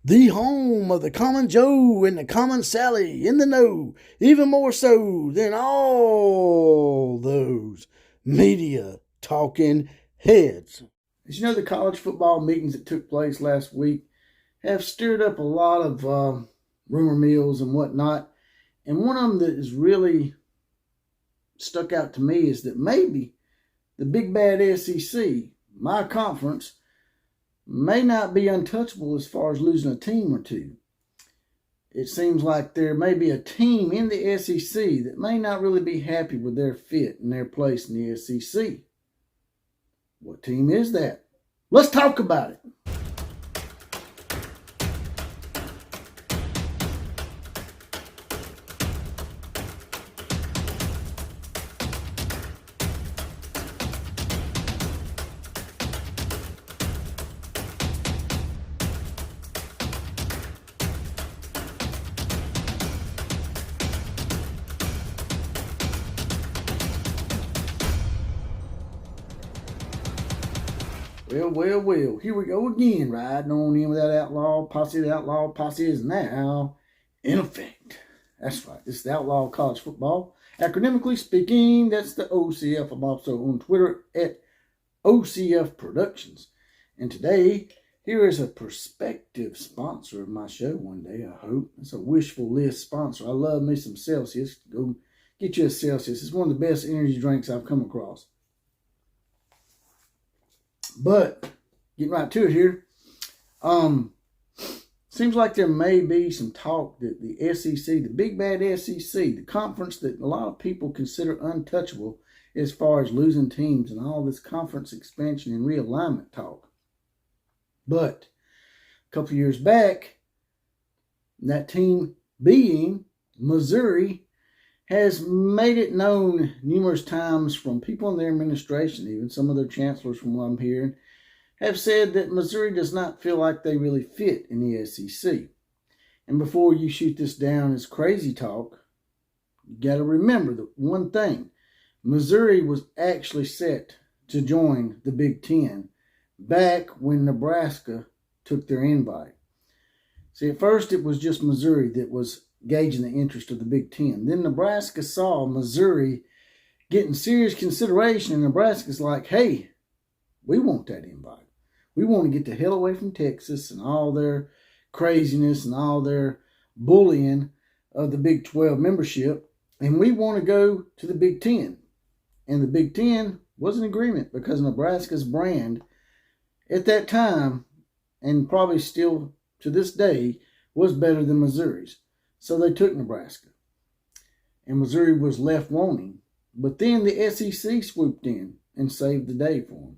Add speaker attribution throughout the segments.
Speaker 1: The home of the common Joe and the common Sally in the know, even more so than all those media talking heads. As you know, the college football meetings that took place last week have stirred up a lot of rumor mills and whatnot. And one of them that is really stuck out to me is that maybe the big bad SEC, my conference, may not be untouchable as far as losing a team or two. It seems like there may be a team in the SEC that may not really be happy with their fit and their place in the SEC. What team is that? Let's talk about it. Well, here we go again, riding on in with that outlaw posse. The outlaw posse is now in effect. That's right, this is the Outlaw College Football. Acronymically speaking, that's the OCF. I'm also on Twitter at OCF Productions. And today, here is a prospective sponsor of my show one day, I hope. It's a wishful list sponsor. I love me some Celsius. Go get you a Celsius. It's one of the best energy drinks I've come across. But getting right to it here, seems like there may be some talk that the SEC, the big bad SEC, the conference that a lot of people consider untouchable as far as losing teams and all this conference expansion and realignment talk. But a couple of years back, that team being Missouri has made it known numerous times from people in their administration, even some of their chancellors from what I'm hearing, have said that Missouri does not feel like they really fit in the SEC. And before you shoot this down as crazy talk, you got to remember that one thing. Missouri was actually set to join the Big Ten back when Nebraska took their invite. See, at first it was just Missouri that was gauging the interest of the Big Ten. Then Nebraska saw Missouri getting serious consideration, and Nebraska's like, hey, we want that invite. We want to get the hell away from Texas and all their craziness and all their bullying of the Big 12 membership, and we want to go to the Big Ten. And the Big Ten was in agreement because Nebraska's brand at that time, and probably still to this day, was better than Missouri's. So they took Nebraska. And Missouri was left wanting. But then the SEC swooped in and saved the day for them.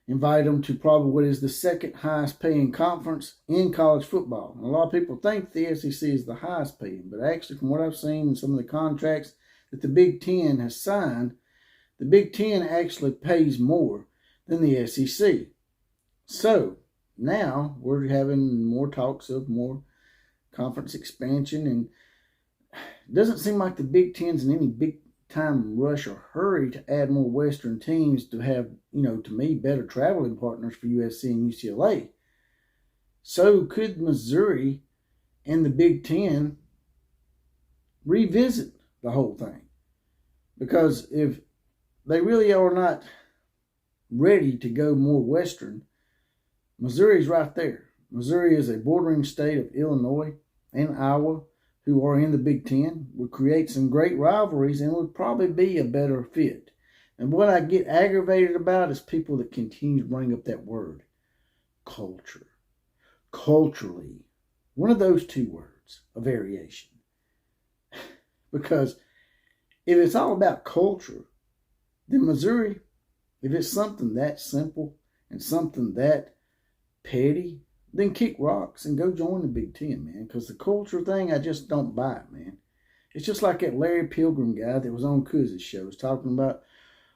Speaker 1: Invited them to probably what is the second highest paying conference in college football. And a lot of people think the SEC is the highest paying. But actually, from what I've seen in some of the contracts that the Big Ten has signed, the Big Ten actually pays more than the SEC. So now we're having more talks of more conference expansion, and it doesn't seem like the Big Ten's in any big time rush or hurry to add more Western teams to have, to me, better traveling partners for USC and UCLA. So could Missouri and the Big Ten revisit the whole thing? Because if they really are not ready to go more Western, Missouri's right there. Missouri is a bordering state of Illinois and Iowa, who are in the Big Ten, would create some great rivalries and would probably be a better fit. And what I get aggravated about is people that continue to bring up that word, culture. Culturally. One of those two words, a variation. Because if it's all about culture, then Missouri, if it's something that simple and something that petty, then kick rocks and go join the Big Ten, man. Because the culture thing, I just don't buy it, man. It's just like that Larry Pilgrim guy that was on Kuz's show was talking about,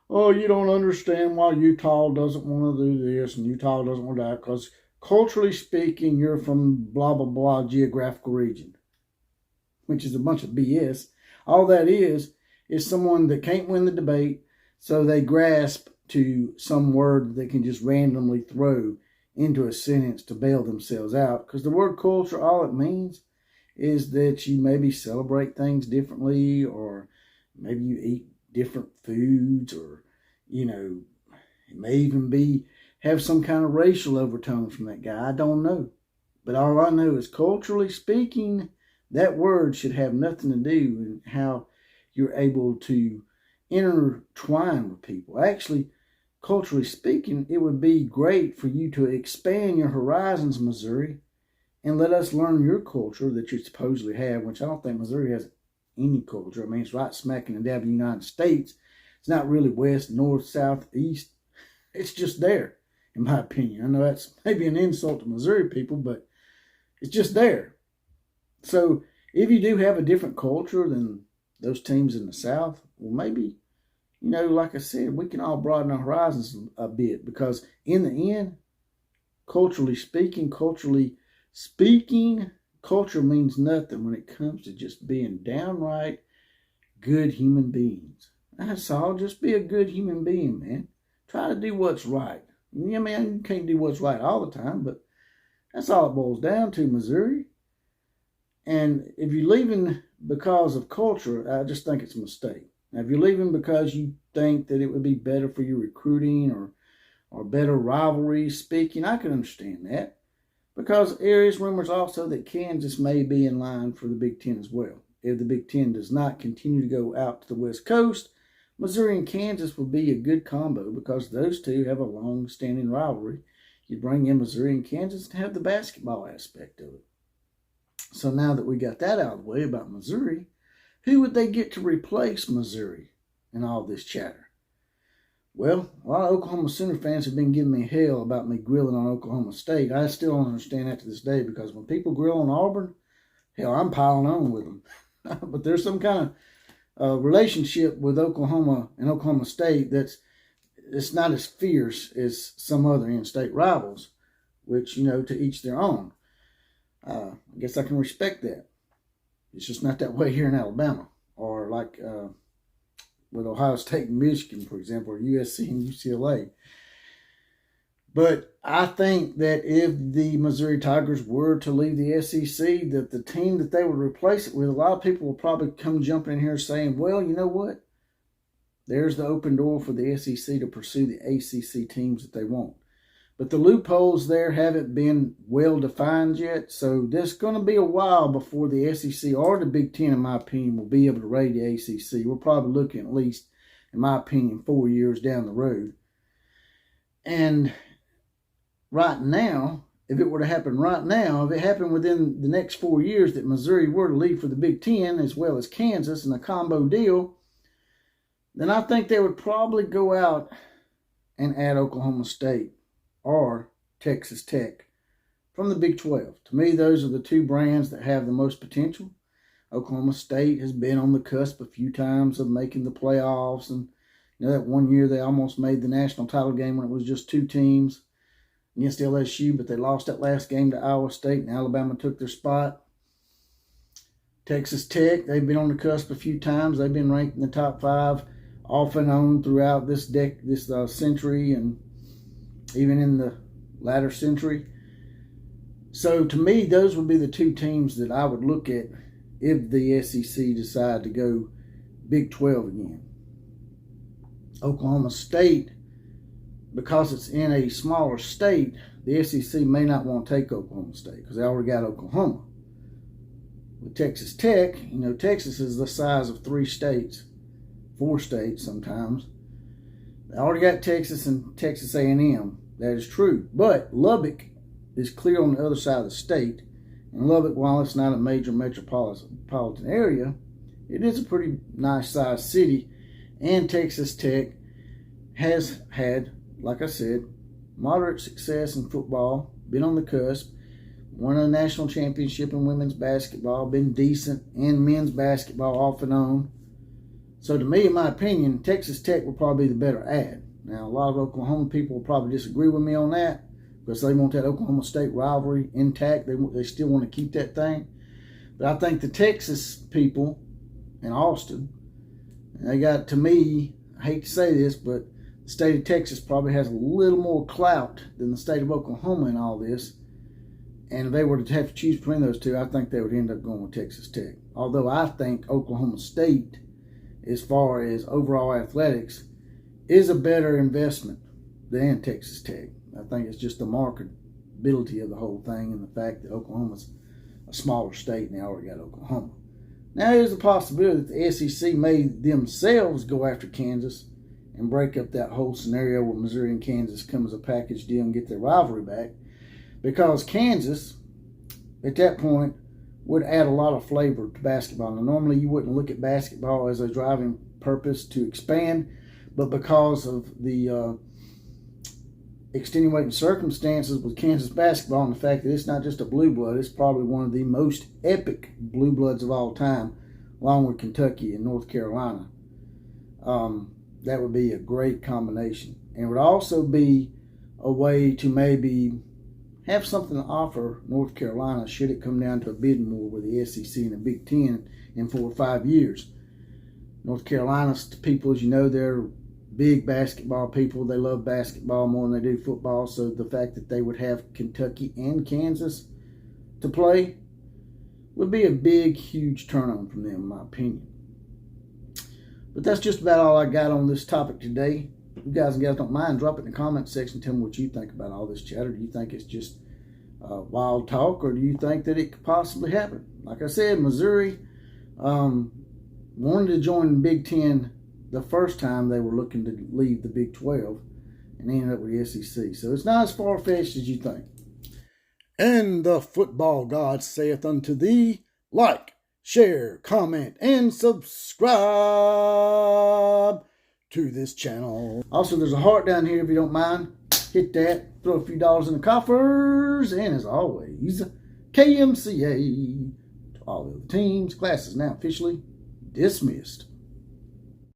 Speaker 1: oh, you don't understand why Utah doesn't want to do this and Utah doesn't want that because culturally speaking, you're from blah, blah, blah geographical region, which is a bunch of BS. All that is someone that can't win the debate, so they grasp to some word they can just randomly throw into a sentence to bail themselves out, because the word culture, all it means is that you maybe celebrate things differently, or maybe you eat different foods, or, it may even have some kind of racial overtones from that guy. I don't know. But all I know is, culturally speaking, that word should have nothing to do with how you're able to intertwine with people. Actually, culturally speaking, it would be great for you to expand your horizons, Missouri, and let us learn your culture that you supposedly have, which I don't think Missouri has any culture. I mean, it's right smack in the dab of the United States. It's not really west, north, south, east. It's just there, in my opinion. I know that's maybe an insult to Missouri people, but it's just there. So if you do have a different culture than those teams in the South, well, maybe, like I said, we can all broaden our horizons a bit, because in the end, culture means nothing when it comes to just being downright good human beings. That's all. Just be a good human being, man. Try to do what's right. I mean, you can't do what's right all the time, but that's all it boils down to, Missouri. And if you're leaving because of culture, I just think it's a mistake. Now, if you're leaving because you think that it would be better for your recruiting or better rivalry speaking, I can understand that. Because there is rumors also that Kansas may be in line for the Big Ten as well. If the Big Ten does not continue to go out to the West Coast, Missouri and Kansas would be a good combo, because those two have a long-standing rivalry. You bring in Missouri and Kansas to have the basketball aspect of it. So now that we got that out of the way about Missouri, who would they get to replace Missouri in all this chatter? Well, a lot of Oklahoma Sooner fans have been giving me hell about me grilling on Oklahoma State. I still don't understand that to this day, because when people grill on Auburn, hell, I'm piling on with them. But there's some kind of relationship with Oklahoma and Oklahoma State it's not as fierce as some other in-state rivals, which, to each their own. I guess I can respect that. It's just not that way here in Alabama, or like with Ohio State and Michigan, for example, or USC and UCLA. But I think that if the Missouri Tigers were to leave the SEC, that the team that they would replace it with, a lot of people will probably come jumping in here saying, well, you know what? There's the open door for the SEC to pursue the ACC teams that they want. But the loopholes there haven't been well defined yet, so there's going to be a while before the SEC or the Big Ten, in my opinion, will be able to raid the ACC. We're probably looking at least, in my opinion, 4 years down the road. And right now, if it were to happen right now, if it happened within the next 4 years that Missouri were to leave for the Big Ten, as well as Kansas, in a combo deal, then I think they would probably go out and add Oklahoma State or Texas Tech from the Big 12. To me, those are the two brands that have the most potential. Oklahoma State has been on the cusp a few times of making the playoffs. And that one year they almost made the national title game when it was just two teams against LSU, but they lost that last game to Iowa State, and Alabama took their spot. Texas Tech, they've been on the cusp a few times. They've been ranked in the top 5 off and on throughout this century, and even in the latter century. So to me, those would be the two teams that I would look at if the SEC decide to go Big 12 again. Oklahoma State, because it's in a smaller state, the SEC may not want to take Oklahoma State because they already got Oklahoma. With Texas Tech, Texas is the size of 3 states, 4 states sometimes. They already got Texas and Texas A&M. That is true. But Lubbock is clear on the other side of the state. And Lubbock, while it's not a major metropolitan area, it is a pretty nice sized city. And Texas Tech has had, like I said, moderate success in football, been on the cusp, won a national championship in women's basketball, been decent in men's basketball off and on. So to me, in my opinion, Texas Tech will probably be the better ad. Now, a lot of Oklahoma people will probably disagree with me on that because they want that Oklahoma State rivalry intact. They still want to keep that thing. But I think the Texas people in Austin, they got, to me, I hate to say this, but the state of Texas probably has a little more clout than the state of Oklahoma in all this. And if they were to have to choose between those two, I think they would end up going with Texas Tech. Although I think Oklahoma State, as far as overall athletics, is a better investment than Texas Tech. I think it's just the marketability of the whole thing and the fact that Oklahoma's a smaller state and they already got Oklahoma. Now, there's a possibility that the SEC may themselves go after Kansas and break up that whole scenario where Missouri and Kansas come as a package deal and get their rivalry back, because Kansas, at that point, would add a lot of flavor to basketball. Now, normally you wouldn't look at basketball as a driving purpose to expand, but because of the extenuating circumstances with Kansas basketball and the fact that it's not just a blue blood, it's probably one of the most epic blue bloods of all time, along with Kentucky and North Carolina. That would be a great combination. And it would also be a way to maybe have something to offer North Carolina should it come down to a bidding war with the SEC and the Big Ten in 4 or 5 years. North Carolina's people, as you know, they're big basketball people. They love basketball more than they do football. So the fact that they would have Kentucky and Kansas to play would be a big, huge turn on from them, in my opinion. But that's just about all I got on this topic today. If you guys and gals don't mind, drop it in the comment section. Tell me what you think about all this chatter. Do you think it's just wild talk, or do you think that it could possibly happen? Like I said, Missouri wanted to join the Big Ten the first time they were looking to leave the Big 12 and ended up with the SEC. So it's not as far-fetched as you think. And the football god saith unto thee, like, share, comment, and subscribe to this channel. Also, there's a heart down here if you don't mind. Hit that, throw a few dollars in the coffers, and as always, KMCA to all the other teams. Class is now officially dismissed.